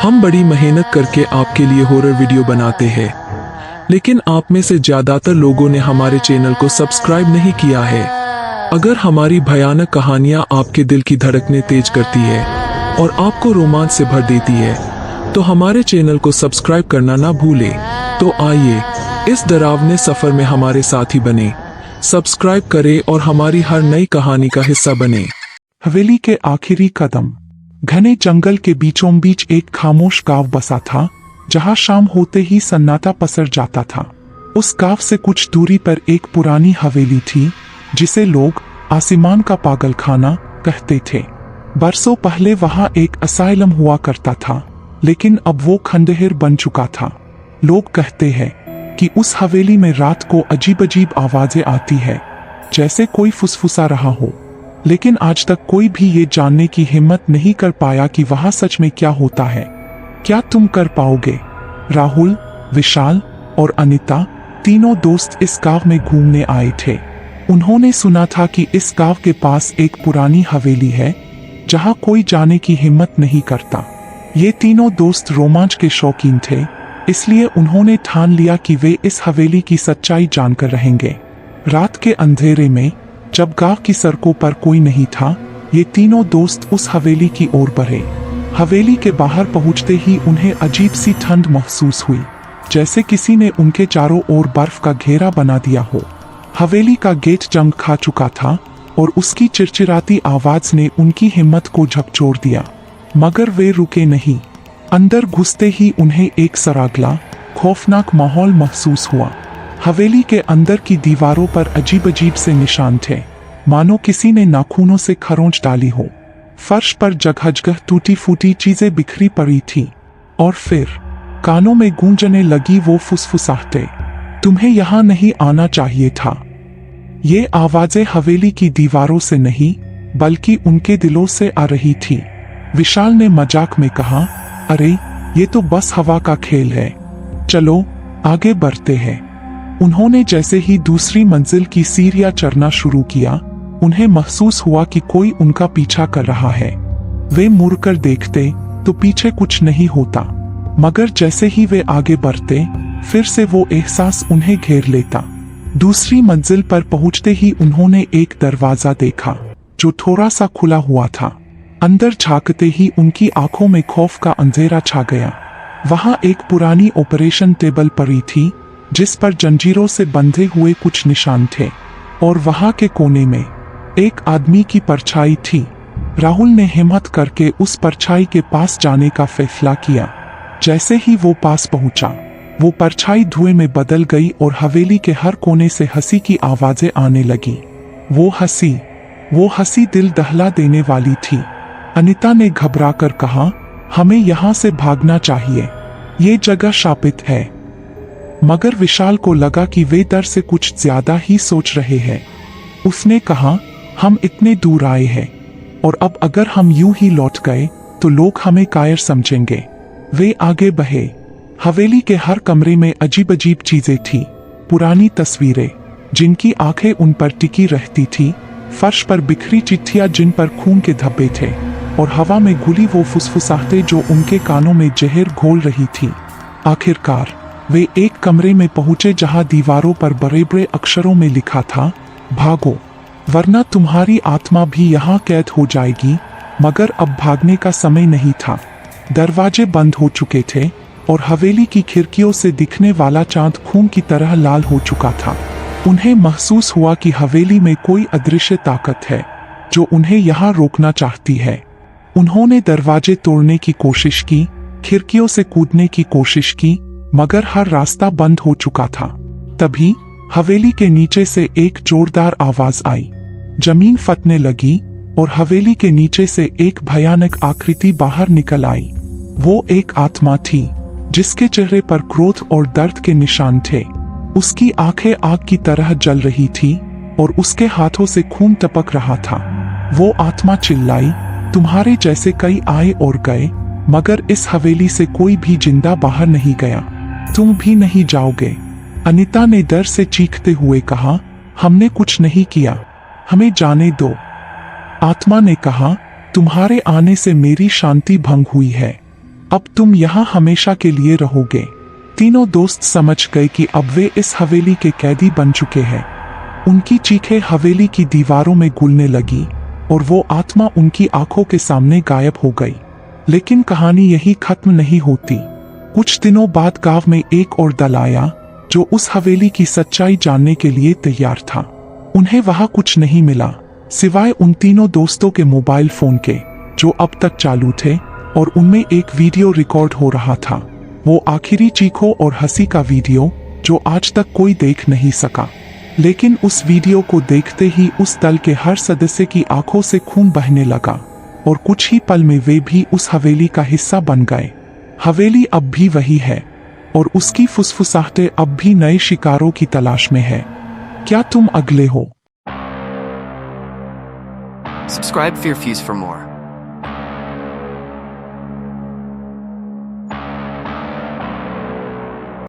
हम बड़ी मेहनत करके आपके लिए हॉरर वीडियो बनाते हैं, लेकिन आप में से ज्यादातर लोगों ने हमारे चैनल को सब्सक्राइब नहीं किया है। अगर हमारी भयानक कहानियां आपके दिल की धड़कनें तेज करती है और आपको रोमांच से भर देती है, तो हमारे चैनल को सब्सक्राइब करना ना भूलें। तो आइए इस डरावने सफर में हमारे साथी बने, सब्सक्राइब करें और हमारी हर नई कहानी का हिस्सा बने। हवेली के आखिरी कदम। घने जंगल के बीचों बीच एक खामोश गांव बसा था, जहां शाम होते ही सन्नाटा पसर जाता था। उस गांव से कुछ दूरी पर एक पुरानी हवेली थी, जिसे लोग आसमान का पागलखाना कहते थे। बरसों पहले वहां एक असाइलम हुआ करता था, लेकिन अब वो खंडहर बन चुका था। लोग कहते हैं कि उस हवेली में रात को अजीब अजीब आवाजें आती है, जैसे कोई फुसफुसा रहा हो। लेकिन आज तक कोई भी ये जानने की हिम्मत नहीं कर पाया कि वहां सच में क्या होता है। क्या तुम कर पाओगे? राहुल, विशाल और अनीता तीनों दोस्त इस गांव में घूमने आए थे। उन्होंने सुना था कि इस गांव के पास एक पुरानी हवेली है, जहां कोई जाने की हिम्मत नहीं करता। ये तीनों दोस्त रोमांच के शौकीन थे, इसलिए उन्होंने ठान लिया कि वे इस हवेली की सच्चाई जानकर रहेंगे। रात के अंधेरे में जब गांव की सड़कों पर कोई नहीं था, ये तीनों दोस्त उस हवेली की ओर बढ़े। हवेली के बाहर पहुंचते ही उन्हें अजीब सी ठंड महसूस हुई, जैसे किसी ने उनके चारों ओर बर्फ का घेरा बना दिया हो। हवेली का गेट जंग खा चुका था और उसकी चिरचिराती आवाज ने उनकी हिम्मत को झकझोर दिया, मगर वे रुके नहीं। अंदर घुसते ही उन्हें एक सरागला, खौफनाक माहौल महसूस हुआ। हवेली के अंदर की दीवारों पर अजीब अजीब से निशान थे, मानो किसी ने नाखूनों से खरोंच डाली हो। फर्श पर जगह जगह टूटी फूटी चीजें बिखरी पड़ी थी, और फिर कानों में गूंजने लगी वो फुसफुसाहटें, तुम्हें यहां नहीं आना चाहिए था। ये आवाजें हवेली की दीवारों से नहीं, बल्कि उनके दिलों से आ रही थी। विशाल ने मजाक में कहा, अरे ये तो बस हवा का खेल है, चलो आगे बढ़ते हैं। उन्होंने जैसे ही दूसरी मंजिल की सीढ़ियां चढ़ना शुरू किया, उन्हें महसूस हुआ कि कोई उनका पीछा कर रहा है। वे मुड़कर देखते तो पीछे कुछ नहीं होता, मगर जैसे ही वे आगे बढ़ते, फिर से वो एहसास उन्हें घेर लेता। दूसरी मंजिल पर पहुंचते ही उन्होंने एक दरवाजा देखा, जो थोड़ा सा खुला हुआ था। अंदर झांकते ही उनकी आंखों में खौफ का अंधेरा छा गया। वहां एक पुरानी ऑपरेशन टेबल पड़ी थी, जिस पर जंजीरों से बंधे हुए कुछ निशान थे, और वहां के कोने में एक आदमी की परछाई थी। राहुल ने हिम्मत करके उस परछाई के पास जाने का फैसला किया। जैसे ही वो पास पहुंचा, वो परछाई धुएं में बदल गई और हवेली के हर कोने से हंसी की आवाजें आने लगी। वो हंसी दिल दहला देने वाली थी। अनीता ने घबराकर कहा, हमें यहाँ से भागना चाहिए, ये जगह शापित है। मगर विशाल को लगा कि वे डर से कुछ ज्यादा ही सोच रहे हैं। उसने कहा, हम इतने दूर आए हैं, और अब अगर हम यूं ही लौट गए तो लोग हमें कायर समझेंगे। वे आगे बढ़े। हवेली के हर कमरे में अजीब अजीब चीजें थी, पुरानी तस्वीरें जिनकी आंखें उन पर टिकी रहती थी, फर्श पर बिखरी चिट्ठियां जिन पर खून के धब्बे थे, और हवा में घुली वो फुसफुसाहटें जो उनके कानों में जहर घोल रही थी। आखिरकार वे एक कमरे में पहुंचे जहां दीवारों पर बड़े बड़े अक्षरों में लिखा था, भागो वरना तुम्हारी आत्मा भी यहाँ कैद हो जाएगी। मगर अब भागने का समय नहीं था। दरवाजे बंद हो चुके थे और हवेली की खिड़कियों से दिखने वाला चांद खून की तरह लाल हो चुका था। उन्हें महसूस हुआ कि हवेली में कोई अदृश्य ताकत है, जो उन्हें यहाँ रोकना चाहती है। उन्होंने दरवाजे तोड़ने की कोशिश की, खिड़कियों से कूदने की कोशिश की, मगर हर रास्ता बंद हो चुका था। तभी हवेली के नीचे से एक जोरदार आवाज आई। जमीन फटने लगी और हवेली के नीचे से एक भयानक आकृति बाहर निकल आई। वो एक आत्मा थी, जिसके चेहरे पर क्रोध और दर्द के निशान थे। उसकी आंखें आग की तरह जल रही थी और उसके हाथों से खून टपक रहा था। वो आत्मा चिल्लाई, तुम्हारे जैसे कई आए और गए, मगर इस हवेली से कोई भी जिंदा बाहर नहीं गया। तुम भी नहीं जाओगे। अनीता ने डर से चीखते हुए कहा, हमने कुछ नहीं किया, हमें जाने दो। आत्मा ने कहा, तुम्हारे आने से मेरी शांति भंग हुई है। अब तुम यहाँ हमेशा के लिए रहोगे। तीनों दोस्त समझ गए कि अब वे इस हवेली के कैदी बन चुके हैं। उनकी चीखें हवेली की दीवारों में गूंजने लगी और वो आत्मा उनकी आंखों के सामने गायब हो गई। लेकिन कहानी यही खत्म नहीं होती। कुछ दिनों बाद गांव में एक और दल आया जो उस हवेली की सच्चाई जानने के लिए तैयार था। उन्हें वहां कुछ नहीं मिला सिवाय उन तीनों दोस्तों के मोबाइल फोन के, जो अब तक चालू थे और उनमें एक वीडियो रिकॉर्ड हो रहा था। वो आखिरी चीखों और हंसी का वीडियो जो आज तक कोई देख नहीं सका। लेकिन उस वीडियो को देखते ही उस दल के हर सदस्य की आंखों से खून बहने लगा और कुछ ही पल में वे भी उस हवेली का हिस्सा बन गए। हवेली अब भी वही है और उसकी फुसफुसाहटें अब भी नए शिकारों की तलाश में है। क्या तुम अगले हो? Subscribe Fear Fuse for more.